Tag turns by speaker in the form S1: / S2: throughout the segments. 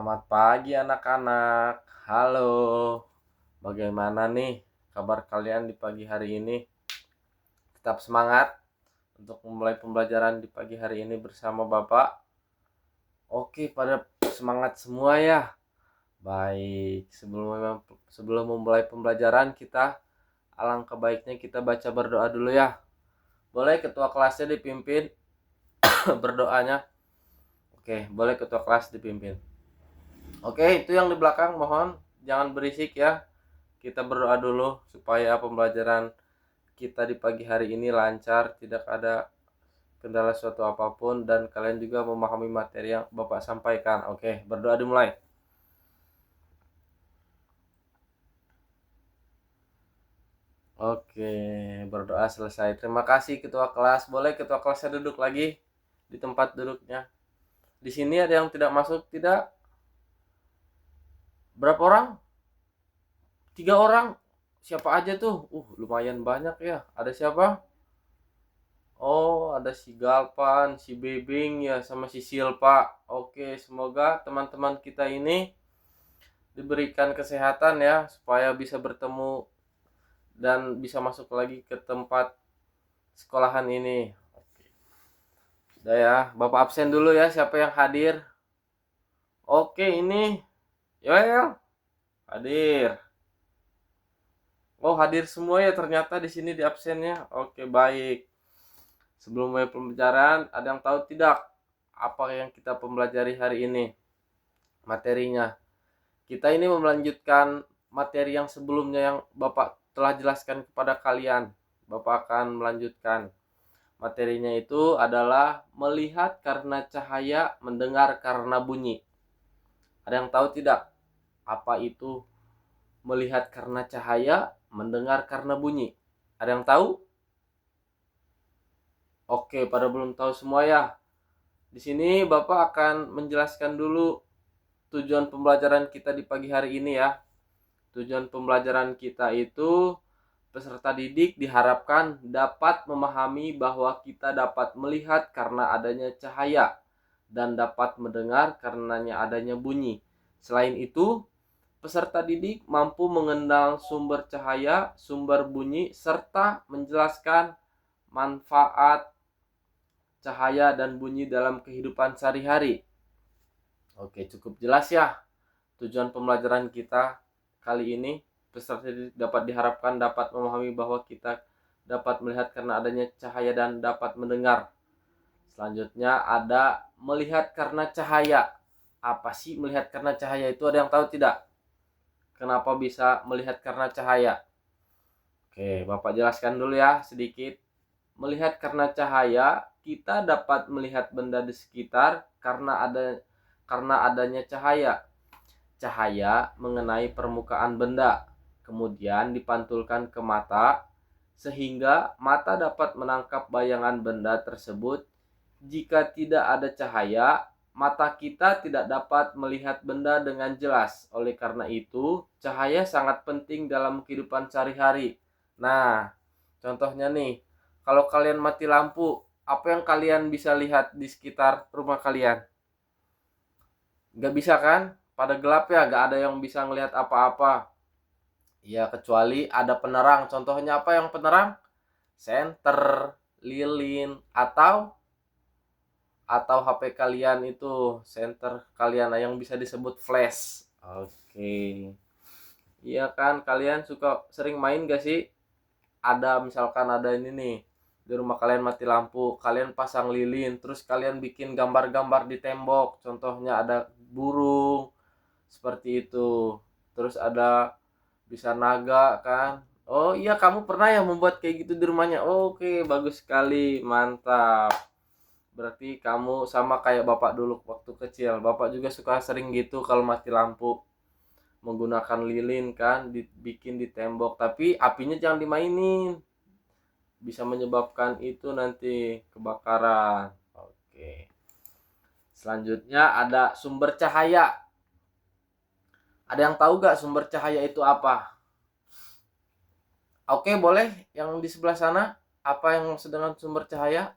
S1: Selamat pagi anak-anak. Halo. Bagaimana nih kabar kalian di pagi hari ini? Tetap semangat untuk memulai pembelajaran di pagi hari ini bersama Bapak. Oke, pada semangat semua ya. Baik, sebelum memulai pembelajaran kita, alangkah baiknya kita baca berdoa dulu ya. Boleh ketua kelasnya dipimpin berdoanya? Oke, boleh ketua kelas dipimpin. Oke, itu yang di belakang mohon jangan berisik ya. Kita berdoa dulu supaya pembelajaran kita di pagi hari ini lancar, tidak ada kendala suatu apapun, dan kalian juga memahami materi yang Bapak sampaikan. Oke, berdoa dimulai. Oke, berdoa selesai. Terima kasih ketua kelas. Boleh ketua kelasnya duduk lagi di tempat duduknya. Di sini ada yang tidak masuk? Tidak? Berapa orang? 3 orang. Siapa aja tuh? Lumayan banyak ya. Ada siapa? Oh, ada si Galpan, si Bebing ya, sama si Silpa. Oke, semoga teman-teman kita ini diberikan kesehatan ya, supaya bisa bertemu dan bisa masuk lagi ke tempat sekolahan ini. Oke. Udah ya, Bapak absen dulu ya, siapa yang hadir? Oke, ini Yoel hadir. Oh, hadir semua ya ternyata di sini di absennya. Oke, baik. Sebelum mulai pembelajaran, ada yang tahu tidak apa yang kita pelajari hari ini? Materinya. Kita ini melanjutkan materi yang sebelumnya yang Bapak telah jelaskan kepada kalian. Bapak akan melanjutkan. Materinya itu adalah melihat karena cahaya, mendengar karena bunyi. Ada yang tahu tidak apa itu melihat karena cahaya, mendengar karena bunyi? Ada yang tahu? Oke, pada belum tahu semua ya. Di sini Bapak akan menjelaskan dulu tujuan pembelajaran kita di pagi hari ini ya. Tujuan pembelajaran kita itu peserta didik diharapkan dapat memahami bahwa kita dapat melihat karena adanya cahaya dan dapat mendengar karenanya adanya bunyi. Selain itu, peserta didik mampu mengenal sumber cahaya, sumber bunyi, serta menjelaskan manfaat cahaya dan bunyi dalam kehidupan sehari-hari. Oke, cukup jelas ya tujuan pembelajaran kita kali ini. Peserta dapat diharapkan dapat memahami bahwa kita dapat melihat karena adanya cahaya dan dapat mendengar. Selanjutnya ada melihat karena cahaya. Apa sih melihat karena cahaya itu? Ada yang tahu tidak? Kenapa bisa melihat karena cahaya? Oke, Bapak jelaskan dulu ya sedikit. Melihat karena cahaya, kita dapat melihat benda di sekitar karena adanya cahaya. Cahaya mengenai permukaan benda, kemudian dipantulkan ke mata, sehingga mata dapat menangkap bayangan benda tersebut. Jika tidak ada cahaya, mata kita tidak dapat melihat benda dengan jelas. Oleh karena itu, cahaya sangat penting dalam kehidupan sehari-hari. Nah, contohnya nih, kalau kalian mati lampu, apa yang kalian bisa lihat di sekitar rumah kalian? Gak bisa kan? Pada gelap ya, gak ada yang bisa ngelihat apa-apa. Ya, kecuali ada penerang. Contohnya apa yang penerang? Senter, lilin, atau HP kalian itu, senter kalian yang bisa disebut flash. Oke. Iya kan, kalian suka sering main gak sih? Ada misalkan ada ini nih, di rumah kalian mati lampu, kalian pasang lilin, terus kalian bikin gambar-gambar di tembok. Contohnya ada burung seperti itu, terus ada bisa naga kan. Oh iya, kamu pernah ya membuat kayak gitu di rumahnya? Oke, bagus sekali, mantap. Berarti kamu sama kayak Bapak dulu waktu kecil. Bapak juga suka sering gitu kalau mati lampu, menggunakan lilin kan, dibikin di tembok, tapi apinya jangan dimainin, bisa menyebabkan itu nanti kebakaran. Oke, selanjutnya ada sumber cahaya. Ada yang tahu gak sumber cahaya itu apa? Oke, boleh yang di sebelah sana, apa yang sedang sumber cahaya?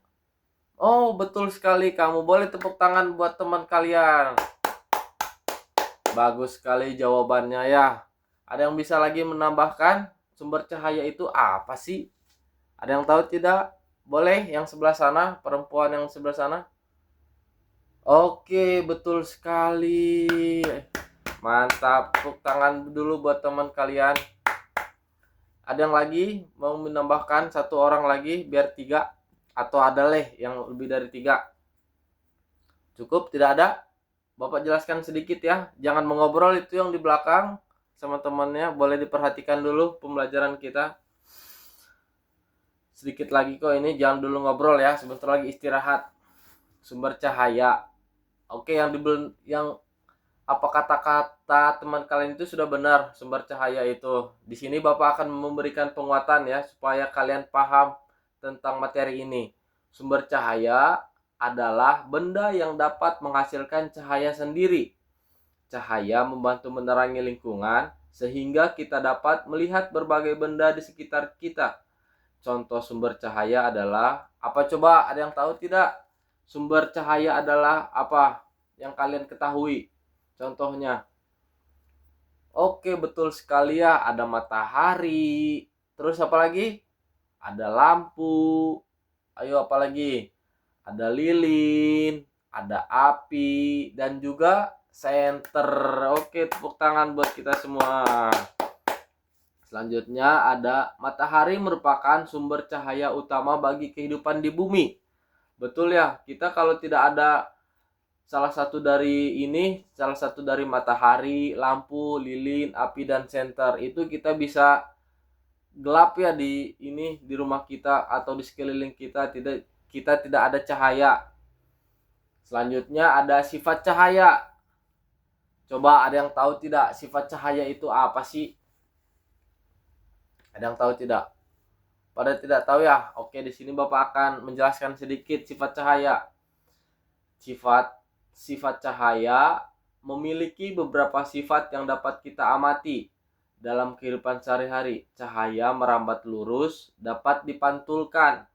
S1: Oh, betul sekali, kamu boleh tepuk tangan buat teman kalian. Bagus sekali jawabannya ya. Ada yang bisa lagi menambahkan sumber cahaya itu apa sih? Ada yang tahu tidak? Boleh yang sebelah sana, perempuan yang sebelah sana. Oke, betul sekali. Mantap. Tepuk tangan dulu buat teman kalian. Ada yang lagi mau menambahkan satu orang lagi biar 3? Atau ada yang lebih dari 3? Cukup? Tidak ada? Bapak jelaskan sedikit ya. Jangan mengobrol itu yang di belakang sama temannya. Boleh diperhatikan dulu pembelajaran kita. Sedikit lagi kok ini. Jangan dulu ngobrol ya. Sebentar lagi istirahat. Sumber cahaya. Oke, yang apa kata-kata teman kalian itu sudah benar. Sumber cahaya itu. Di sini Bapak akan memberikan penguatan ya supaya kalian paham tentang materi ini. Sumber cahaya adalah benda yang dapat menghasilkan cahaya sendiri. Cahaya membantu menerangi lingkungan sehingga kita dapat melihat berbagai benda di sekitar kita. Contoh sumber cahaya adalah apa coba? Ada yang tahu tidak? Sumber cahaya adalah apa yang kalian ketahui? Contohnya. Oke, betul sekali ya. Ada matahari. Terus apa lagi? Ada lampu. Ayo apa lagi? Ada lilin, ada api, dan juga senter. Oke, tepuk tangan buat kita semua. Selanjutnya ada matahari merupakan sumber cahaya utama bagi kehidupan di bumi. Betul ya, kita kalau tidak ada salah satu dari matahari, lampu, lilin, api, dan senter, itu kita bisa gelap ya di rumah kita atau di sekeliling kita tidak ada cahaya. Selanjutnya ada sifat cahaya. Coba ada yang tahu tidak sifat cahaya itu apa sih? Ada yang tahu tidak? Pada tidak tahu ya? Oke, di sini Bapak akan menjelaskan sedikit sifat cahaya. Sifat cahaya memiliki beberapa sifat yang dapat kita amati dalam kehidupan sehari-hari. Cahaya merambat lurus, dapat dipantulkan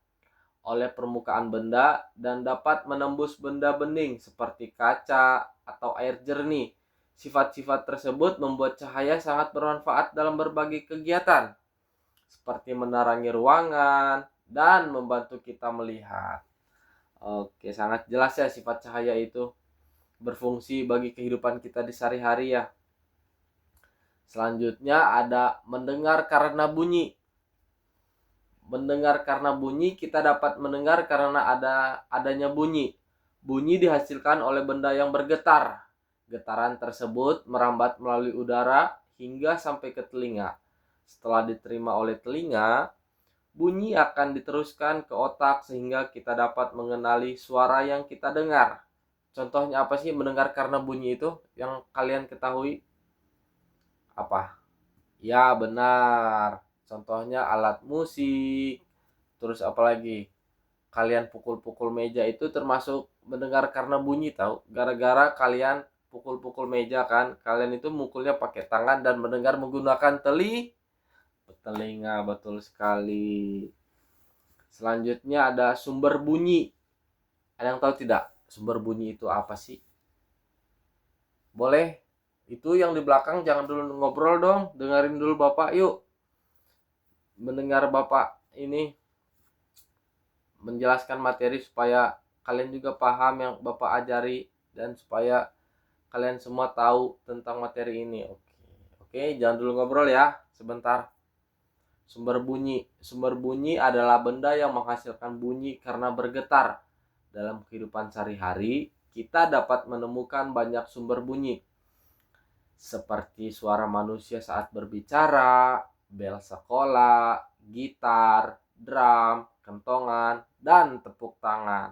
S1: oleh permukaan benda dan dapat menembus benda bening seperti kaca atau air jernih. Sifat-sifat tersebut membuat cahaya sangat bermanfaat dalam berbagai kegiatan, seperti menerangi ruangan dan membantu kita melihat. Oke, sangat jelas ya sifat cahaya itu berfungsi bagi kehidupan kita di sehari-hari ya. Selanjutnya ada mendengar karena bunyi. Mendengar karena bunyi, kita dapat mendengar karena adanya bunyi. Bunyi dihasilkan oleh benda yang bergetar. Getaran tersebut merambat melalui udara hingga sampai ke telinga. Setelah diterima oleh telinga, bunyi akan diteruskan ke otak sehingga kita dapat mengenali suara yang kita dengar. Contohnya apa sih mendengar karena bunyi itu yang kalian ketahui? Apa? Ya, benar. Contohnya alat musik. Terus apa lagi? Kalian pukul-pukul meja itu termasuk mendengar karena bunyi tahu? Gara-gara kalian pukul-pukul meja kan, kalian itu mukulnya pakai tangan dan mendengar menggunakan telinga. Betul sekali. Selanjutnya ada sumber bunyi. Ada yang tahu tidak? Sumber bunyi itu apa sih? Boleh? Itu yang di belakang jangan dulu ngobrol dong. Dengerin dulu Bapak yuk. Mendengar Bapak ini menjelaskan materi supaya kalian juga paham yang Bapak ajari dan supaya kalian semua tahu tentang materi ini. Oke, jangan dulu ngobrol ya, sebentar. Sumber bunyi. Sumber bunyi adalah benda yang menghasilkan bunyi karena bergetar. Dalam kehidupan sehari-hari, kita dapat menemukan banyak sumber bunyi. Seperti suara manusia saat berbicara, bel sekolah, gitar, drum, kentongan, dan tepuk tangan.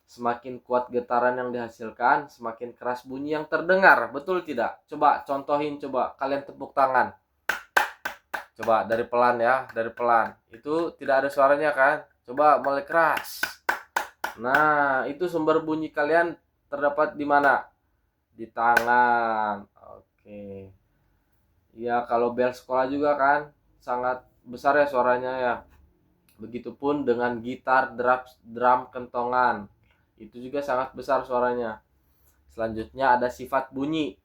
S1: Semakin kuat getaran yang dihasilkan, semakin keras bunyi yang terdengar. Betul tidak? Coba contohin, coba kalian tepuk tangan. Coba dari pelan ya, dari pelan. Itu tidak ada suaranya kan? Coba mulai keras. Nah, itu sumber bunyi kalian terdapat di mana? Di tangan. Oke. Ya, kalau bel sekolah juga kan sangat besar ya suaranya ya. Begitupun dengan gitar, drum, kentongan. Itu juga sangat besar suaranya. Selanjutnya ada sifat bunyi.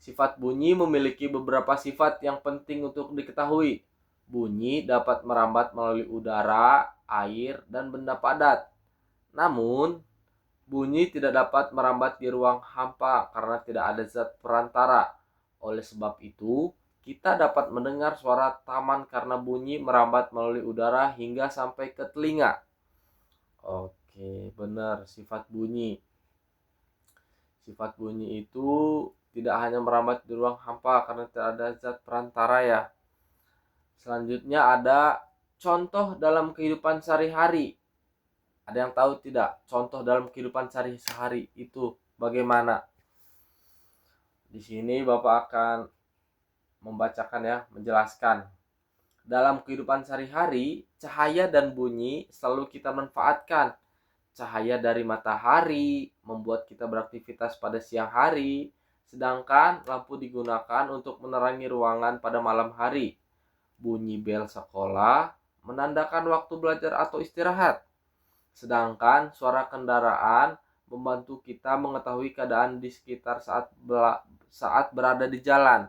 S1: Sifat bunyi memiliki beberapa sifat yang penting untuk diketahui. Bunyi dapat merambat melalui udara, air, dan benda padat. Namun, bunyi tidak dapat merambat di ruang hampa karena tidak ada zat perantara. Oleh sebab itu, kita dapat mendengar suara taman karena bunyi merambat melalui udara hingga sampai ke telinga. Oke, benar, sifat bunyi. Sifat bunyi itu tidak hanya merambat di ruang hampa karena tidak ada zat perantara ya. Selanjutnya ada contoh dalam kehidupan sehari-hari. Ada yang tahu tidak? Contoh dalam kehidupan sehari-hari itu bagaimana? Di sini Bapak akan membacakan ya, menjelaskan. Dalam kehidupan sehari-hari, cahaya dan bunyi selalu kita manfaatkan. Cahaya dari matahari membuat kita beraktivitas pada siang hari, sedangkan lampu digunakan untuk menerangi ruangan pada malam hari. Bunyi bel sekolah menandakan waktu belajar atau istirahat, sedangkan suara kendaraan membantu kita mengetahui keadaan di sekitar saat berada di jalan.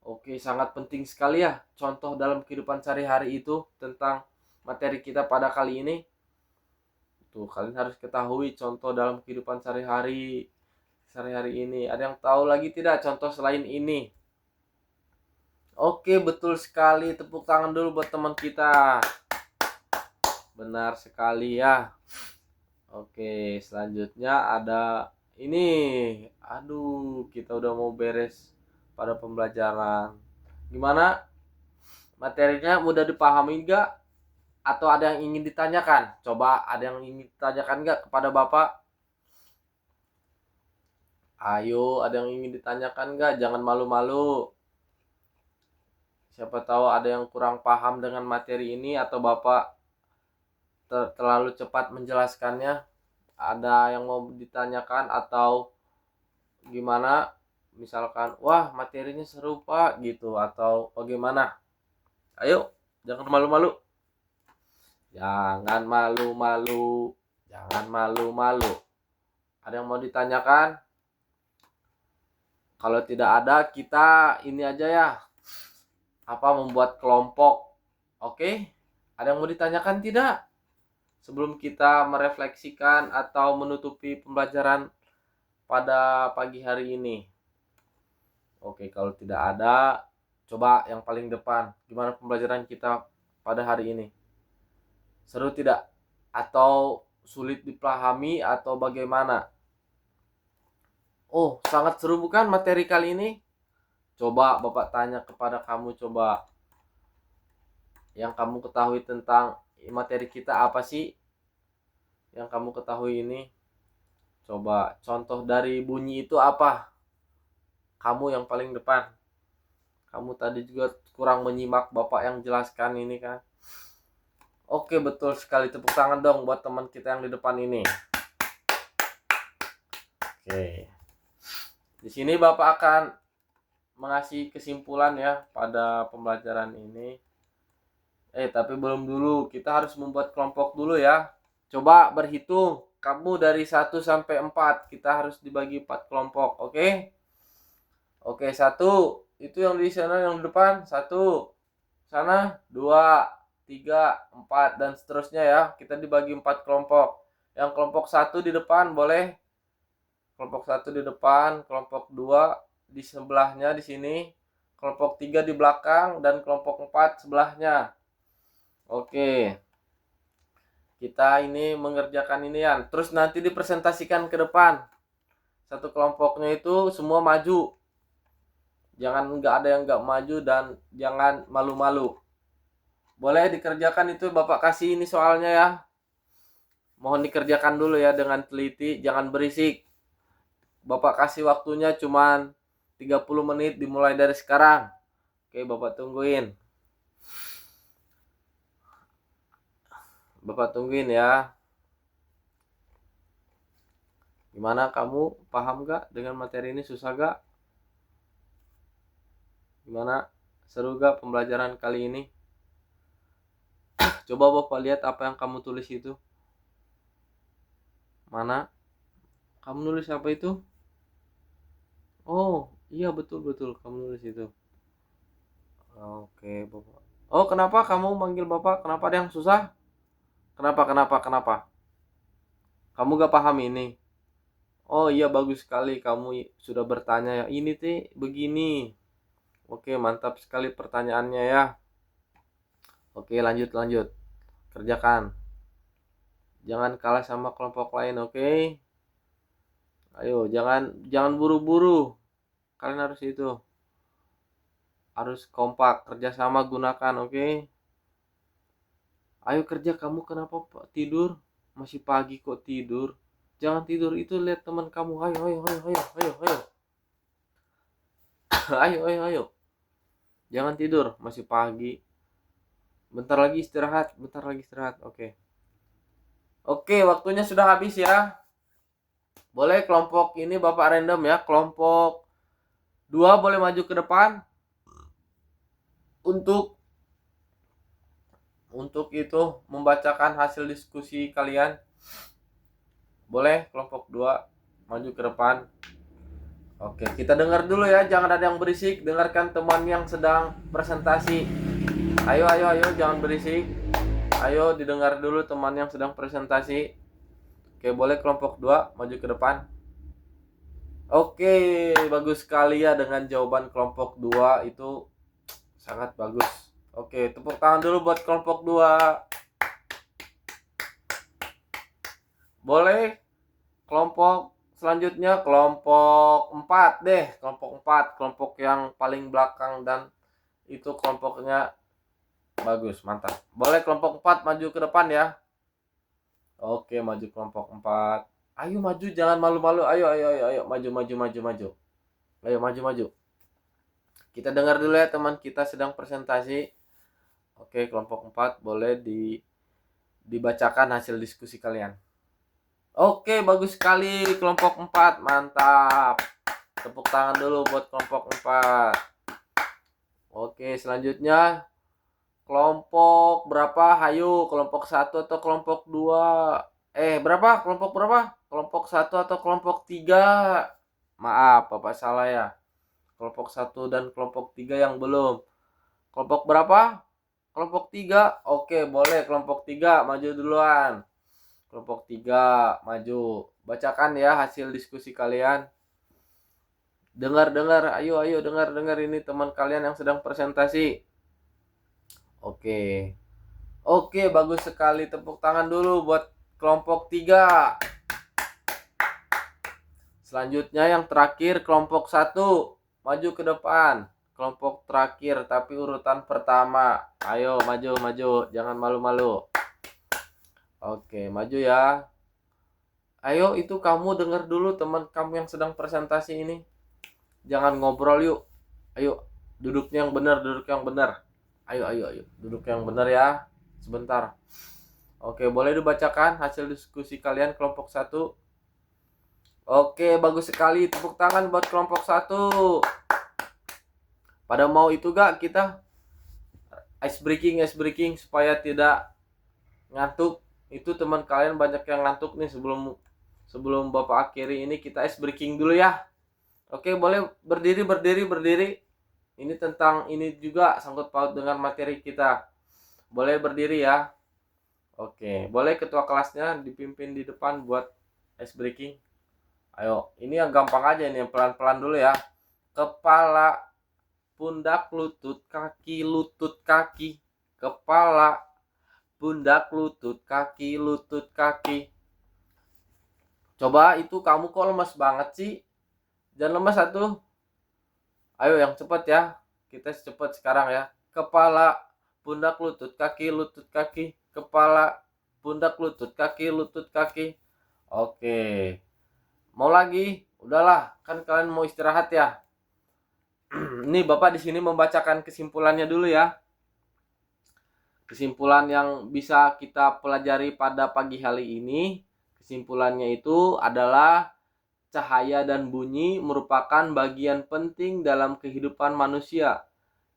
S1: Oke, sangat penting sekali ya contoh dalam kehidupan sehari-hari itu tentang materi kita pada kali ini. Tuh, kalian harus ketahui contoh dalam kehidupan sehari-hari ini. Ada yang tahu lagi tidak contoh selain ini? Oke, betul sekali. Tepuk tangan dulu buat teman kita. Benar sekali ya. Oke, selanjutnya ada ini. Aduh, kita udah mau beres pada pembelajaran. Gimana? Materinya mudah dipahami enggak? Atau ada yang ingin ditanyakan? Coba ada yang ingin ditanyakan enggak kepada Bapak? Ayo, ada yang ingin ditanyakan enggak? Jangan malu-malu. Siapa tahu ada yang kurang paham dengan materi ini atau Bapak terlalu cepat menjelaskannya. Ada yang mau ditanyakan atau gimana? Misalkan, wah materinya seru Pak gitu, atau bagaimana? Ayo, jangan malu-malu. Jangan malu-malu. Jangan malu-malu. Ada yang mau ditanyakan? Kalau tidak ada, kita ini aja ya. Membuat kelompok. Oke? Ada yang mau ditanyakan tidak? Sebelum kita merefleksikan atau menutupi pembelajaran pada pagi hari ini. Oke, kalau tidak ada, coba yang paling depan. Gimana pembelajaran kita pada hari ini? Seru tidak? Atau sulit dipahami atau bagaimana? Oh, sangat seru bukan materi kali ini? Coba Bapak tanya kepada kamu, coba. Yang kamu ketahui tentang materi kita apa sih? Yang kamu ketahui ini? Coba contoh dari bunyi itu apa? Kamu yang paling depan. Kamu tadi juga kurang menyimak Bapak yang jelaskan ini kan. Oke, betul sekali. Tepuk tangan dong buat teman kita yang di depan ini. Oke. Di sini Bapak akan mengasih kesimpulan ya pada pembelajaran ini. Tapi belum dulu. Kita harus membuat kelompok dulu ya. Coba berhitung. Kamu dari 1 sampai 4. Kita harus dibagi 4 kelompok. Oke? Oke, 1. Itu yang di sana yang di depan. 1. Sana 2, 3, 4 dan seterusnya ya. Kita dibagi 4 kelompok. Yang kelompok 1 di depan boleh. Kelompok 1 di depan, kelompok 2 di sebelahnya di sini, kelompok 3 di belakang dan kelompok 4 sebelahnya. Oke. Kita ini mengerjakan inian. Terus nanti dipresentasikan ke depan. Satu kelompoknya itu semua maju. Jangan ada yang nggak maju dan jangan malu-malu. Boleh dikerjakan itu, Bapak kasih ini soalnya ya. Mohon dikerjakan dulu ya dengan teliti, jangan berisik. Bapak kasih waktunya cuman 30 menit dimulai dari sekarang. Oke, Bapak tungguin. Bapak tungguin ya. Gimana, kamu paham gak dengan materi ini? Susah gak? Gimana? Seru gak pembelajaran kali ini? Coba Bapak lihat apa yang kamu tulis itu. Mana? Kamu nulis apa itu? Oh, Iya, betul betul, kamu nulis itu. Oke, Bapak. Oh, kenapa kamu manggil Bapak? Kenapa ada yang susah? Kenapa? Kamu gak paham ini? Oh iya, bagus sekali kamu sudah bertanya ya. Ini teh begini. Oke, mantap sekali pertanyaannya ya. Oke, lanjut lanjut. Kerjakan. Jangan kalah sama kelompok lain, oke? Ayo, jangan jangan buru-buru. Kalian harus itu. Harus kompak, kerjasama gunakan, oke? Ayo kerja, kamu kenapa Pak tidur? Masih pagi kok tidur? Jangan tidur, itu lihat teman kamu. Ayo. Ayo. Jangan tidur, masih pagi. Bentar lagi istirahat. Oke. Oke, waktunya sudah habis ya. Boleh kelompok ini Bapak random ya. Kelompok 2 boleh maju ke depan untuk itu membacakan hasil diskusi kalian. Boleh kelompok 2 maju ke depan. Oke, kita dengar dulu ya, jangan ada yang berisik. Dengarkan teman yang sedang presentasi. Ayo, jangan berisik. Ayo didengar dulu teman yang sedang presentasi. Oke, boleh kelompok 2 maju ke depan. Oke, bagus sekali ya dengan jawaban kelompok 2 itu sangat bagus. Oke, tepuk tangan dulu buat kelompok 2. Boleh kelompok selanjutnya kelompok 4 deh. Kelompok 4, kelompok yang paling belakang dan itu kelompoknya bagus, mantap. Boleh kelompok 4 maju ke depan ya. Oke, maju kelompok 4. Ayo maju, jangan malu-malu. Ayo, maju. Ayo maju. Kita dengar dulu ya, teman kita sedang presentasi. Oke, kelompok 4 boleh dibacakan hasil diskusi kalian. Oke, bagus sekali kelompok 4, mantap. Tepuk tangan dulu buat kelompok 4. Oke, selanjutnya kelompok berapa? Hayo, kelompok 1 atau kelompok 2? Berapa? Kelompok berapa? Kelompok 1 atau kelompok 3? Maaf, Bapak salah ya. Kelompok 1 dan kelompok 3 yang belum. Kelompok berapa? Kelompok 3. Oke, boleh kelompok 3 maju duluan. Kelompok 3 maju. Bacakan ya hasil diskusi kalian. Dengar, ayo dengar ini teman kalian yang sedang presentasi. Oke, bagus sekali. Tepuk tangan dulu buat kelompok 3. Selanjutnya yang terakhir kelompok 1. Maju ke depan. Kelompok terakhir tapi urutan pertama. Ayo maju. Jangan malu-malu. Oke, maju ya. Ayo, itu kamu dengar dulu teman kamu yang sedang presentasi ini. Jangan ngobrol yuk. Ayo, duduk yang benar. Ayo. Duduk yang benar ya. Sebentar. Oke, boleh dibacakan hasil diskusi kalian kelompok 1. Oke, bagus sekali. Tepuk tangan buat kelompok 1. Pada mau itu gak kita ice breaking supaya tidak ngantuk. Itu teman kalian banyak yang ngantuk nih sebelum Bapak akhiri ini, kita ice breaking dulu ya. Oke, boleh berdiri. Ini tentang ini juga sangkut paut dengan materi kita. Boleh berdiri ya. Oke, boleh ketua kelasnya dipimpin di depan buat ice breaking. Ayo, ini yang gampang aja nih, yang pelan-pelan dulu ya. Kepala, pundak, lutut, kaki. Kepala, pundak, lutut, kaki. Coba itu kamu kok lemas banget sih? Jangan lemas satu. Ayo yang cepat ya. Kita cepat sekarang ya. Kepala, pundak, lutut, kaki. Kepala, pundak, lutut, kaki. Oke. Mau lagi? Udahlah, kan kalian mau istirahat ya. Ini Bapak di sini membacakan kesimpulannya dulu ya. Kesimpulan yang bisa kita pelajari pada pagi hari ini. Kesimpulannya itu adalah cahaya dan bunyi merupakan bagian penting dalam kehidupan manusia.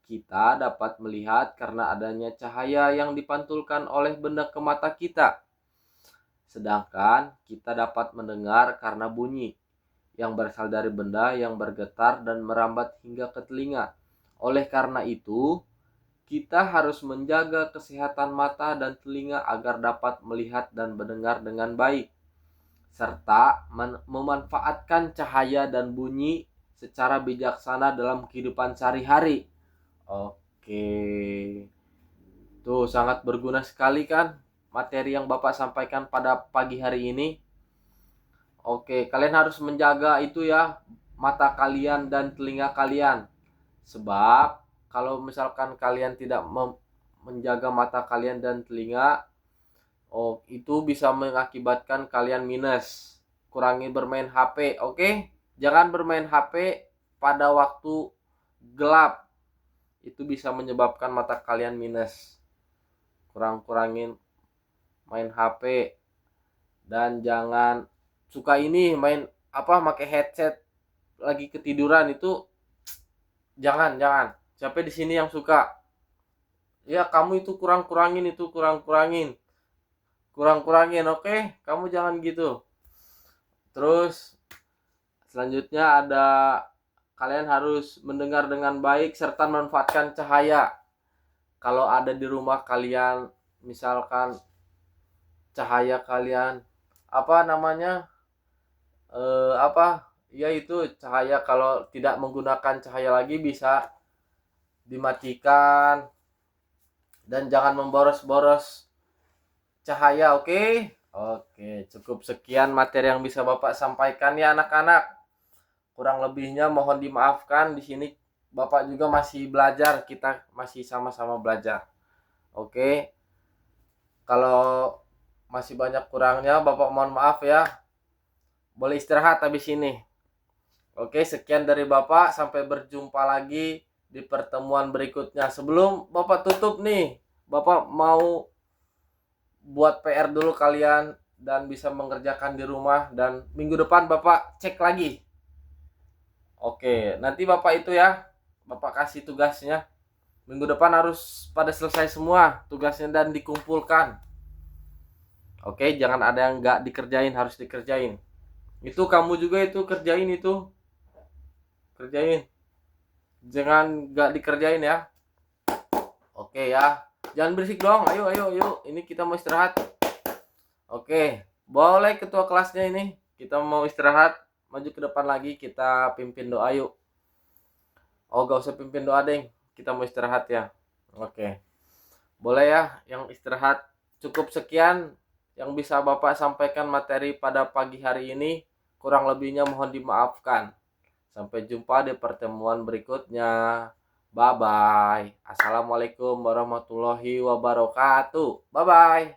S1: Kita dapat melihat karena adanya cahaya yang dipantulkan oleh benda ke mata kita. Sedangkan kita dapat mendengar karena bunyi yang berasal dari benda yang bergetar dan merambat hingga ke telinga. Oleh karena itu, kita harus menjaga kesehatan mata dan telinga agar dapat melihat dan mendengar dengan baik, serta memanfaatkan cahaya dan bunyi secara bijaksana dalam kehidupan sehari-hari. Oke, tuh sangat berguna sekali kan materi yang Bapak sampaikan pada pagi hari ini. Oke, kalian harus menjaga itu ya, mata kalian dan telinga kalian. Sebab kalau misalkan kalian tidak menjaga mata kalian dan telinga, itu bisa mengakibatkan kalian minus. Kurangi bermain HP, oke? Jangan bermain HP pada waktu gelap. Itu bisa menyebabkan mata kalian minus. Kurangin main HP, dan jangan suka ini main pakai headset lagi ketiduran. Itu jangan. Siapa di sini yang suka? Ya, kamu itu kurangin, oke? Kamu jangan gitu. Terus selanjutnya ada, kalian harus mendengar dengan baik serta memanfaatkan cahaya. Kalau ada di rumah kalian, misalkan cahaya kalian ya itu cahaya, kalau tidak menggunakan cahaya lagi bisa dimatikan, dan jangan memboros-boros cahaya, oke? Oke, cukup sekian materi yang bisa Bapak sampaikan ya anak-anak. Kurang lebihnya mohon dimaafkan. Di sini Bapak juga masih belajar, kita masih sama-sama belajar. Oke. Kalau masih banyak kurangnya Bapak mohon maaf ya. Boleh istirahat habis ini. Oke, sekian dari Bapak, sampai berjumpa lagi di pertemuan berikutnya. Sebelum Bapak tutup nih, Bapak mau buat PR dulu kalian dan bisa mengerjakan di rumah, dan minggu depan Bapak cek lagi. Oke, nanti Bapak itu ya, Bapak kasih tugasnya. Minggu depan harus pada selesai semua tugasnya dan dikumpulkan. Oke, jangan ada yang nggak dikerjain, harus dikerjain. Itu kamu juga itu kerjain itu. Kerjain. Jangan nggak dikerjain ya. Oke ya. Jangan berisik dong. Ayo. Ini kita mau istirahat. Oke, boleh ketua kelasnya ini. Kita mau istirahat. Maju ke depan lagi, kita pimpin doa yuk. Oh, gak usah pimpin doa, Deng. Kita mau istirahat ya. Oke. Boleh ya yang istirahat. Cukup sekian yang bisa Bapak sampaikan materi pada pagi hari ini. Kurang lebihnya mohon dimaafkan. Sampai jumpa di pertemuan berikutnya. Bye-bye. Assalamualaikum warahmatullahi wabarakatuh. Bye-bye.